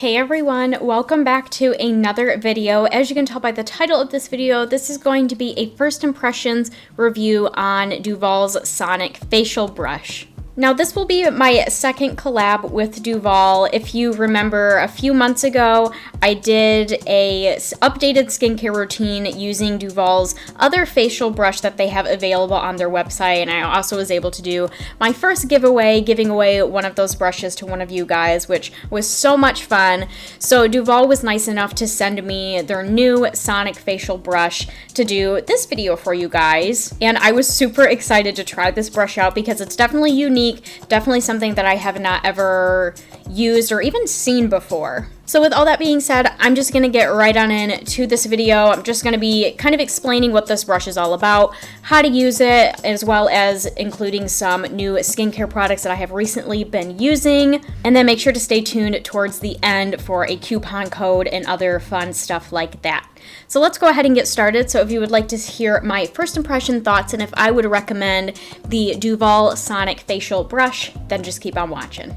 Hey everyone, welcome back to another video. As you can tell by the title of this video, this is going to be a first impressions review on Duvolle's Sonic Facial Brush. Now this will be my second collab with Duvolle. If you remember, a few months ago, I did a updated skincare routine using Duvolle's other facial brush that they have available on their website, and I also was able to do my first giveaway, giving away one of those brushes to one of you guys, which was so much fun. So Duvolle was nice enough to send me their new Sonic Facial Brush to do this video for you guys, and I was super excited to try this brush out because it's definitely unique. Definitely something that I have not ever used or even seen before. So with all that being said, I'm just going to get right on into this video. I'm just going to be kind of explaining what this brush is all about, how to use it, as well as including some new skincare products that I have recently been using. And then make sure to stay tuned towards the end for a coupon code and other fun stuff like that. So let's go ahead and get started. So if you would like to hear my first impression thoughts and if I would recommend the Duvolle Sonic Facial Brush, then just keep on watching.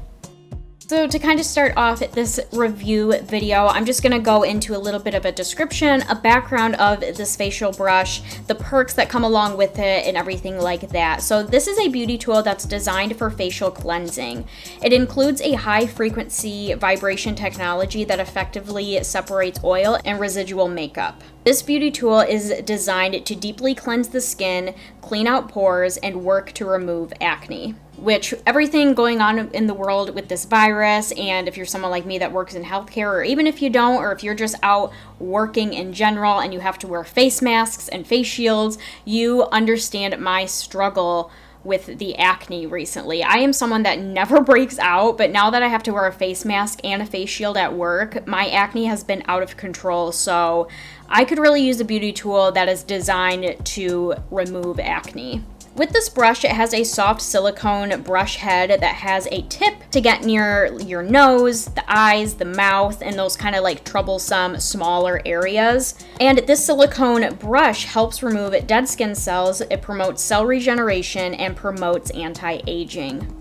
So to kind of start off this review video, I'm just going to go into a little bit of a description, a background of this facial brush, the perks that come along with it, and everything like that. So this is a beauty tool that's designed for facial cleansing. It includes a high-frequency vibration technology that effectively separates oil and residual makeup. This beauty tool is designed to deeply cleanse the skin, clean out pores, and work to remove acne. Which everything going on in the world with this virus, and if you're someone like me that works in healthcare, or even if you don't, or if you're just out working in general and you have to wear face masks and face shields, you understand my struggle with the acne recently. I am someone that never breaks out, but now that I have to wear a face mask and a face shield at work, my acne has been out of control. So I could really use a beauty tool that is designed to remove acne. With this brush, it has a soft silicone brush head that has a tip to get near your nose, the eyes, the mouth, and those kind of like troublesome smaller areas. And this silicone brush helps remove dead skin cells, it promotes cell regeneration, and promotes anti-aging.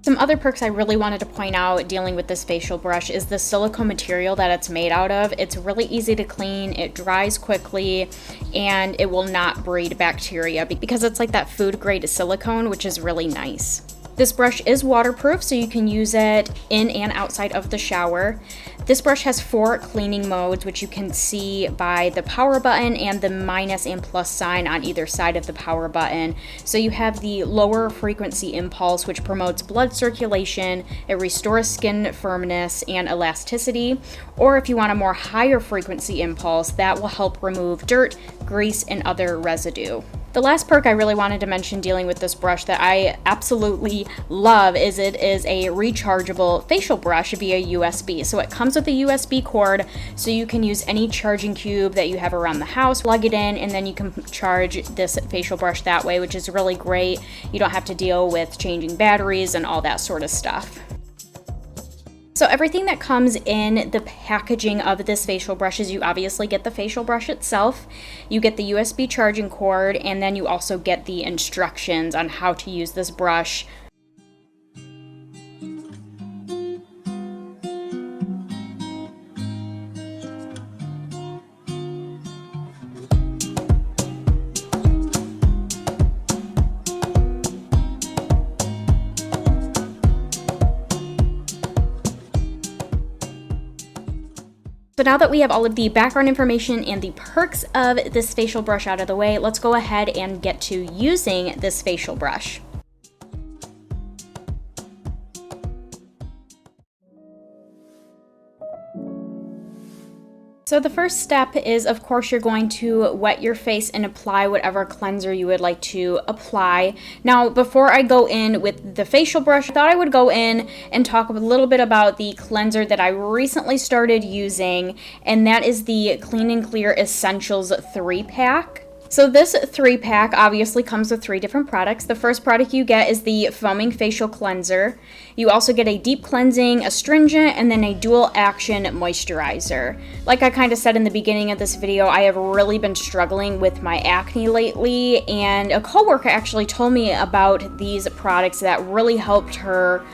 Some other perks I really wanted to point out dealing with this facial brush is the silicone material that it's made out of. It's really easy to clean, it dries quickly, and it will not breed bacteria because it's like that food grade silicone, which is really nice. This brush is waterproof, so you can use it in and outside of the shower. This brush has 4 cleaning modes, which you can see by the power button and the minus and plus sign on either side of the power button. So you have the lower frequency impulse, which promotes blood circulation, it restores skin firmness and elasticity. Or if you want a more higher frequency impulse, that will help remove dirt, grease, and other residue. The last perk I really wanted to mention dealing with this brush that I absolutely love is it is a rechargeable facial brush via USB. So it comes with a USB cord, so you can use any charging cube that you have around the house, plug it in, and then you can charge this facial brush that way, which is really great. You don't have to deal with changing batteries and all that sort of stuff. So everything that comes in the packaging of this facial brush is you obviously get the facial brush itself, you get the USB charging cord, and then you also get the instructions on how to use this brush. So now that we have all of the background information and the perks of this facial brush out of the way, let's go ahead and get to using this facial brush. So the first step is, of course, you're going to wet your face and apply whatever cleanser you would like to apply. Now, before I go in with the facial brush, I thought I would go in and talk a little bit about the cleanser that I recently started using, and that is the Clean and Clear Essentials 3-pack. So this 3-pack obviously comes with 3 different products. The first product you get is the foaming facial cleanser. You also get a deep cleansing, astringent, and then a dual action moisturizer. Like I kind of said in the beginning of this video, I have really been struggling with my acne lately, and a coworker actually told me about these products that really helped her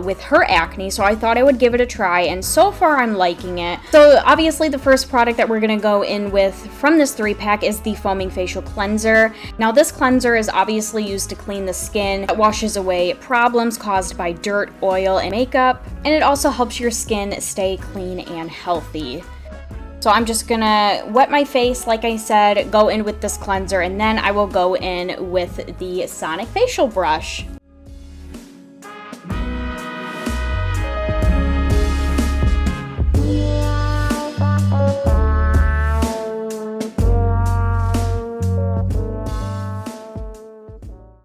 with her acne, so I thought I would give it a try, and so far I'm liking it. So obviously the first product that we're going to go in with from this 3-pack is the Foaming Facial Cleanser. Now this cleanser is obviously used to clean the skin. It washes away problems caused by dirt, oil, and makeup, and it also helps your skin stay clean and healthy. So I'm just gonna wet my face, like I said, go in with this cleanser, and then I will go in with the Sonic Facial Brush.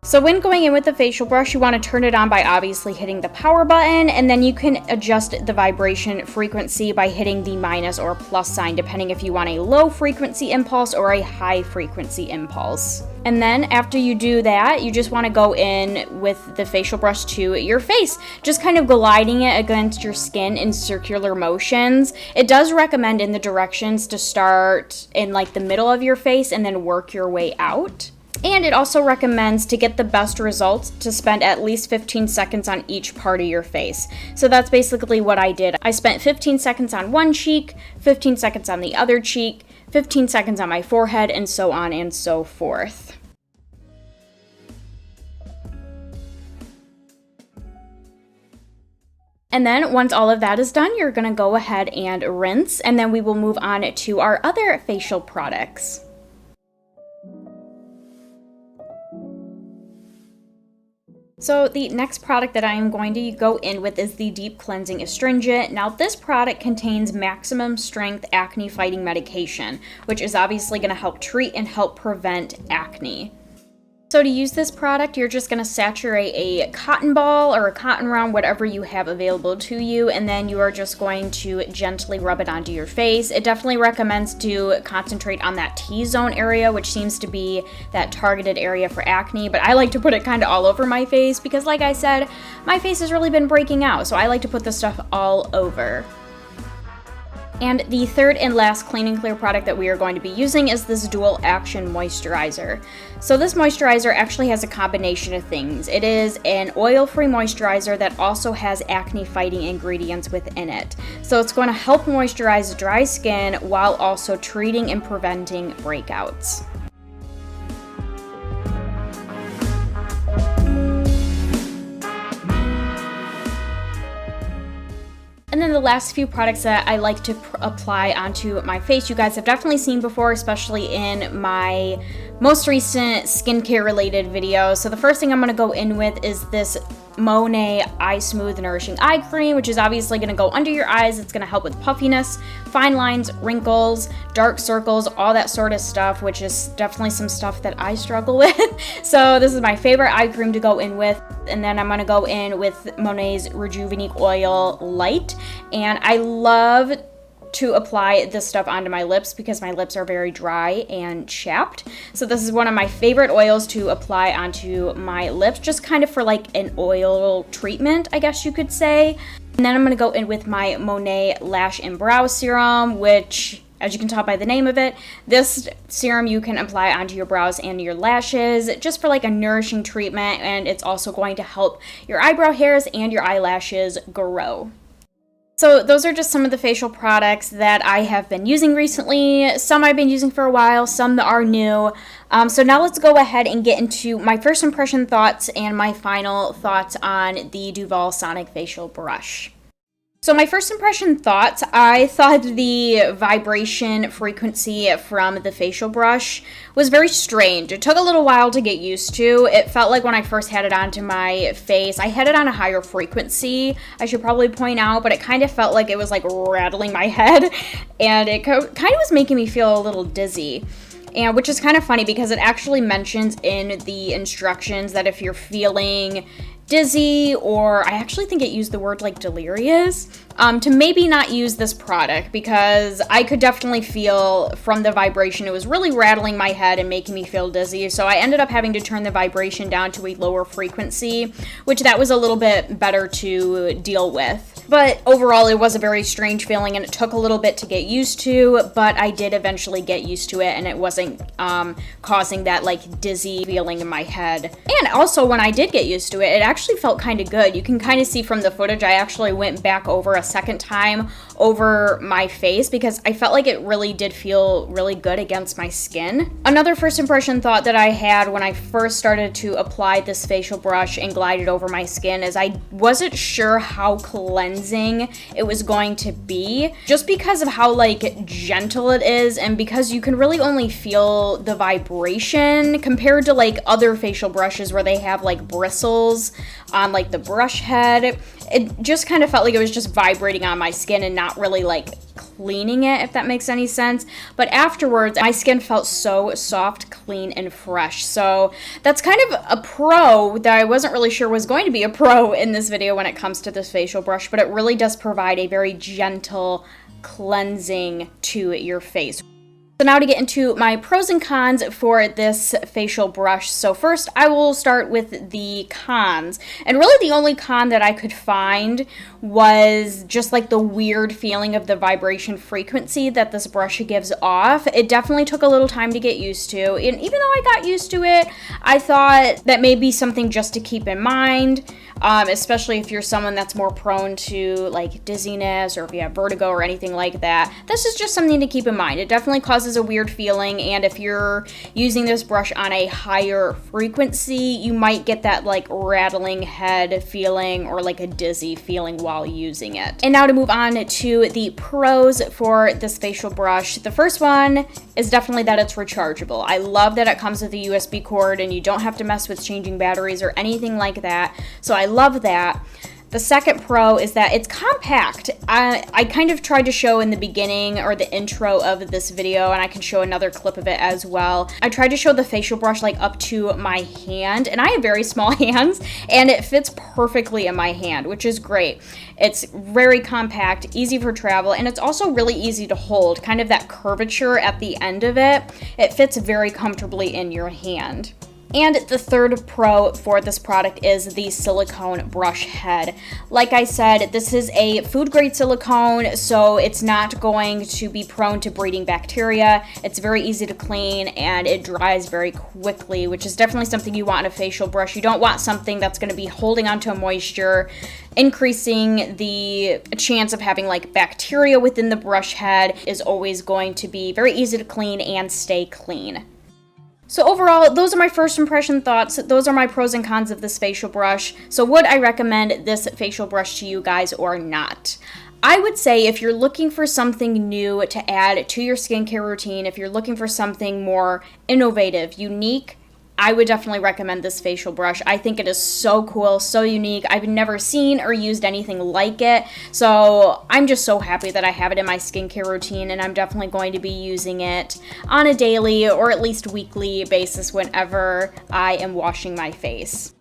So when going in with the facial brush, you want to turn it on by obviously hitting the power button, and then you can adjust the vibration frequency by hitting the minus or plus sign, depending if you want a low frequency impulse or a high frequency impulse. And then after you do that, you just want to go in with the facial brush to your face, just kind of gliding it against your skin in circular motions. It does recommend in the directions to start in like the middle of your face and then work your way out. And it also recommends, to get the best results, to spend at least 15 seconds on each part of your face. So that's basically what I did. I spent 15 seconds on one cheek, 15 seconds on the other cheek, 15 seconds on my forehead, and so on and so forth. And then once all of that is done, you're going to go ahead and rinse, and then we will move on to our other facial products. So the next product that I am going to go in with is the Deep Cleansing Astringent. Now this product contains maximum strength acne fighting medication, which is obviously going to help treat and help prevent acne. So to use this product, you're just going to saturate a cotton ball or a cotton round, whatever you have available to you, and then you are just going to gently rub it onto your face. It definitely recommends to concentrate on that T-zone area, which seems to be that targeted area for acne, but I like to put it kind of all over my face because, like I said, my face has really been breaking out, so I like to put this stuff all over. And the third and last Clean and Clear product that we are going to be using is this Dual Action Moisturizer. So this moisturizer actually has a combination of things. It is an oil-free moisturizer that also has acne-fighting ingredients within it. So it's going to help moisturize dry skin while also treating and preventing breakouts. And then the last few products that I like to apply onto my face, you guys have definitely seen before, especially in my most recent skincare related videos. So the first thing I'm going to go in with is this Monet Eye Smooth Nourishing Eye Cream, which is obviously going to go under your eyes. It's going to help with puffiness, fine lines, wrinkles, dark circles, all that sort of stuff, which is definitely some stuff that I struggle with. So this is my favorite eye cream to go in with. And then I'm going to go in with Monet's Rejuvenique Oil Light. And I love to apply this stuff onto my lips because my lips are very dry and chapped. So this is one of my favorite oils to apply onto my lips, just kind of for like an oil treatment, I guess you could say. And then I'm going to go in with my Monet Lash and Brow Serum, which, as you can tell by the name of it, this serum you can apply onto your brows and your lashes just for like a nourishing treatment, and it's also going to help your eyebrow hairs and your eyelashes grow. So those are just some of the facial products that I have been using recently. Some I've been using for a while, some that are new. So now let's go ahead and get into my first impression thoughts and my final thoughts on the Duvolle Sonic Facial Brush. So my first impression thoughts, I thought the vibration frequency from the facial brush was very strange. It took a little while to get used to. It felt like when I first had it onto my face, I had it on a higher frequency, I should probably point out, but it kind of felt like it was like rattling my head, and it kind of was making me feel a little dizzy. And which is kind of funny because it actually mentions in the instructions that if you're feeling dizzy, or I actually think it used the word like delirious, to maybe not use this product, because I could definitely feel from the vibration it was really rattling my head and making me feel dizzy. So I ended up having to turn the vibration down to a lower frequency, which that was a little bit better to deal with. But overall, it was a very strange feeling, and it took a little bit to get used to, but I did eventually get used to it, and it wasn't causing that like dizzy feeling in my head. And also, when I did get used to it, it actually actually felt kind of good. You can kind of see from the footage, I actually went back over a second time over my face because I felt like it really did feel really good against my skin. Another first impression thought that I had when I first started to apply this facial brush and glide it over my skin is I wasn't sure how cleansing it was going to be, just because of how like gentle it is, and because you can really only feel the vibration compared to like other facial brushes where they have like bristles on like the brush head. It just kind of felt like it was just vibrating on my skin and not really like cleaning it, if that makes any sense. But afterwards, my skin felt so soft, clean, and fresh. So that's kind of a pro that I wasn't really sure was going to be a pro in this video when it comes to this facial brush, but it really does provide a very gentle cleansing to your face. So now to get into my pros and cons for this facial brush. So first, I will start with the cons. And really the only con that I could find was just like the weird feeling of the vibration frequency that this brush gives off. It definitely took a little time to get used to. And even though I got used to it, I thought that may be something just to keep in mind. Especially if you're someone that's more prone to like dizziness, or if you have vertigo or anything like that. This is just something to keep in mind. It definitely causes a weird feeling, and if you're using this brush on a higher frequency, you might get that like rattling head feeling or like a dizzy feeling while using it. And now to move on to the pros for this facial brush. The first one is definitely that it's rechargeable. I love that it comes with a USB cord and you don't have to mess with changing batteries or anything like that. So I love that. The second pro is that it's compact. I kind of tried to show in the beginning or the intro of this video, and I can show another clip of it as well. I tried to show the facial brush like up to my hand, and I have very small hands, and it fits perfectly in my hand, which is great. It's very compact, easy for travel, and it's also really easy to hold. Kind of that curvature at the end of it, it fits very comfortably in your hand. And the third pro for this product is the silicone brush head. Like I said, this is a food grade silicone, so it's not going to be prone to breeding bacteria. It's very easy to clean and it dries very quickly, which is definitely something you want in a facial brush. You don't want something that's going to be holding onto moisture, increasing the chance of having like bacteria within the brush head. Is always going to be very easy to clean and stay clean. So overall, those are my first impression thoughts. Those are my pros and cons of this facial brush. So would I recommend this facial brush to you guys or not? I would say if you're looking for something new to add to your skincare routine, if you're looking for something more innovative, unique, I would definitely recommend this facial brush. I think it is so cool, so unique. I've never seen or used anything like it. So I'm just so happy that I have it in my skincare routine, and I'm definitely going to be using it on a daily or at least weekly basis whenever I am washing my face.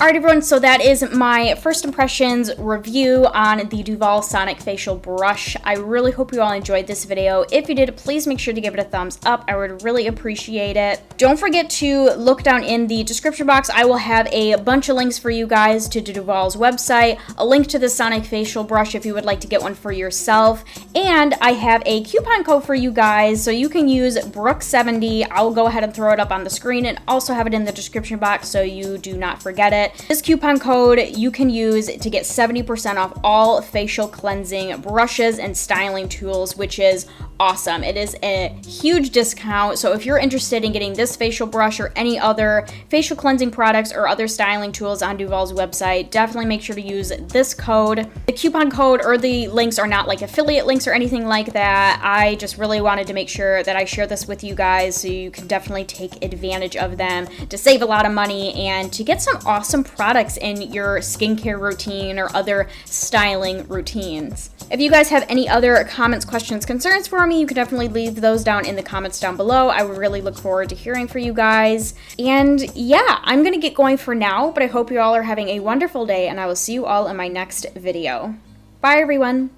Alright everyone, so that is my first impressions review on the Duvolle Sonic Facial Brush. I really hope you all enjoyed this video. If you did, please make sure to give it a thumbs up. I would really appreciate it. Don't forget to look down in the description box. I will have a bunch of links for you guys to Duvolle's website, a link to the Sonic Facial Brush if you would like to get one for yourself, and I have a coupon code for you guys, so you can use Brooke70. I'll go ahead and throw it up on the screen and also have it in the description box so you do not forget it. This coupon code you can use to get 70% off all facial cleansing brushes and styling tools, which is awesome. It is a huge discount, so if you're interested in getting this facial brush or any other facial cleansing products or other styling tools on Duvolle's website, definitely make sure to use this code. The coupon code or the links are not like affiliate links or anything like that. I just really wanted to make sure that I share this with you guys so you can definitely take advantage of them to save a lot of money and to get some awesome products in your skincare routine or other styling routines. If you guys have any other comments, questions, concerns for me, you can definitely leave those down in the comments down below. I would really look forward to hearing from you guys. And yeah, I'm gonna get going for now, but I hope you all are having a wonderful day, and I will see you all in my next video. Bye everyone.